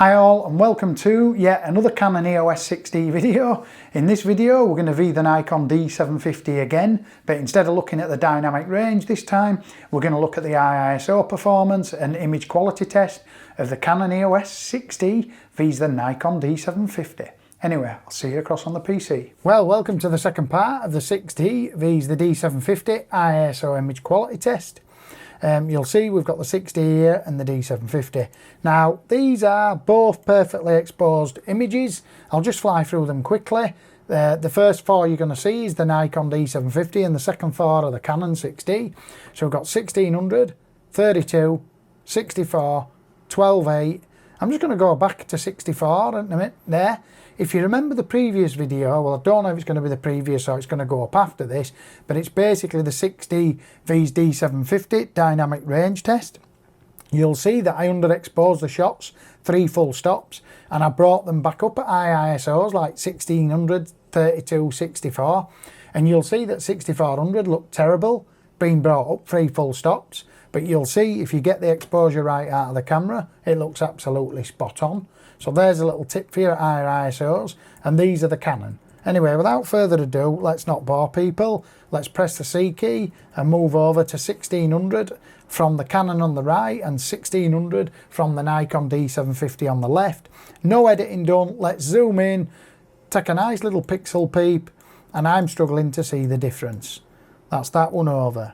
Hi all and welcome to yet another Canon EOS 6D video. In this video we're going to view the Nikon D750 again, but instead of looking at the dynamic range this time, we're going to look at the ISO performance and image quality test of the Canon EOS 6D vs the Nikon D750. Anyway, I'll see you across on the PC. Well, welcome to the second part of the 6D vs the D750 ISO image quality test. You'll see we've got the 6D here and the D750. Now, these are both perfectly exposed images. I'll just fly through them quickly. The first four you're going to see is the Nikon D750 and the second four are the Canon 6D. So we've got 1600, 32, 64, 12.8. I'm just going to go back to 64 in a minute there. If you remember the previous video, well, I don't know if it's going to be the previous or it's going to go up after this, but it's basically the 6D vs D750 dynamic range test. You'll see that I underexposed the shots 3 full stops and I brought them back up at high ISOs like 1600, 32, 64, and you'll see that 6400 looked terrible being brought up 3 full stops, but you'll see if you get the exposure right out of the camera, it looks absolutely spot on. So there's a little tip for you at higher ISOs, and these are the Canon. Anyway, without further ado, let's not bore people. Let's press the C key and move over to 1600 from the Canon on the right and 1600 from the Nikon D750 on the left. No editing done. Let's zoom in, take a nice little pixel peep, and I'm struggling to see the difference. That's that one over.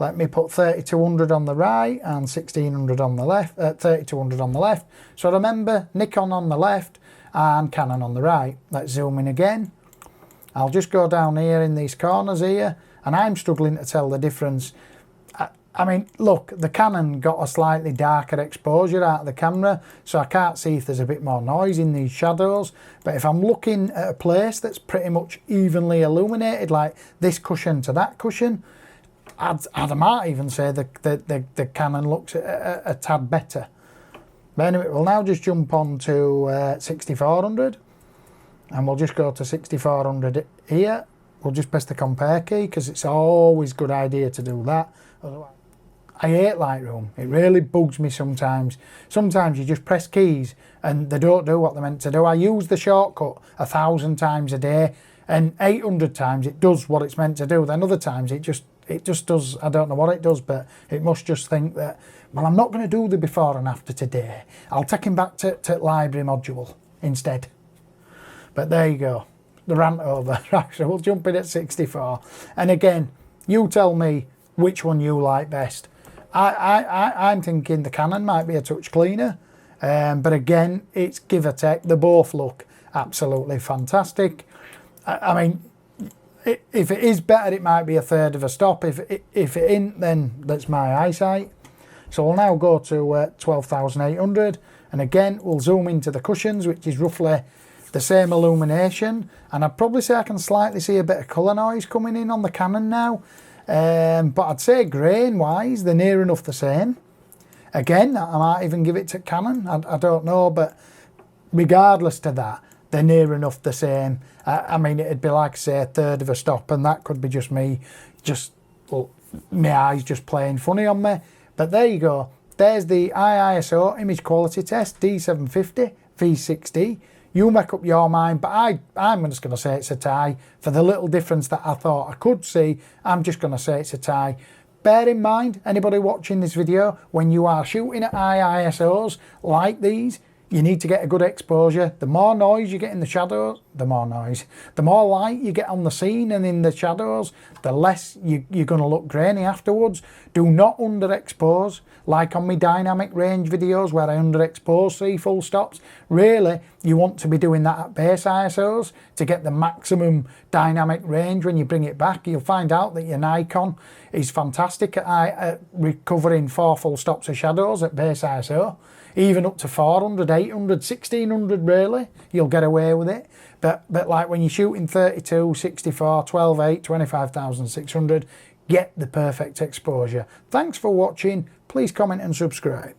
Let me put 3200 on the right and 1600 on the left, 3200 on the left. So remember, Nikon on the left and Canon on the right. Let's zoom in again. I'll just go down here in these corners here, and I'm struggling to tell the difference. I mean, look, the Canon got a slightly darker exposure out of the camera, so I can't see if there's a bit more noise in these shadows. But if I'm looking at a place that's pretty much evenly illuminated, like this cushion to that cushion, I might even say the Canon looks a tad better. But anyway, we'll now just jump on to 6400 and we'll just go to 6400 here. We'll just press the compare key because it's always a good idea to do that. I hate Lightroom. It really bugs me sometimes. Sometimes you just press keys and they don't do what they're meant to do. I use the shortcut 1,000 times a day and 800 times it does what it's meant to do. Then other times it just does, I don't know what it does, but it must just think that, well, I'm not going to do the before and after today. I'll take him back to library module instead. But there you go, the rant over. Right, so we'll jump in at 64. And again, you tell me which one you like best. I'm thinking the Canon might be a touch cleaner, but again, it's give or take. They both look absolutely fantastic. I mean, if it is better, it might be a third of a stop. If it isn't, then that's my eyesight. So we'll now go to 12,800, and again we'll zoom into the cushions, which is roughly the same illumination, and I'd probably say I can slightly see a bit of colour noise coming in on the Canon now, but I'd say grain wise they're near enough the same. Again, I might even give it to Canon, I don't know, but regardless to that, they're near enough the same. I mean, it'd be like, say, a third of a stop, and that could be just me, well, my eyes just playing funny on me. But there you go. There's the ISO image quality test, D750 V6D. You make up your mind, but I'm just going to say it's a tie. For the little difference that I thought I could see, I'm just going to say it's a tie. Bear in mind, anybody watching this video, when you are shooting at high ISOs like these, you need to get a good exposure. The more noise you get in the shadows, the more light you get on the scene and in the shadows, the less you're going to look grainy afterwards. Do not underexpose, like on my dynamic range videos where I underexpose 3 full stops. Really, you want to be doing that at base ISOs to get the maximum dynamic range. When you bring it back, you'll find out that your Nikon is fantastic at recovering 4 full stops of shadows at base ISO. Even up to 400, 800, 1600 really, you'll get away with it. But like when you're shooting 32, 64, 12.8, 25,600, get the perfect exposure. Thanks for watching. Please comment and subscribe.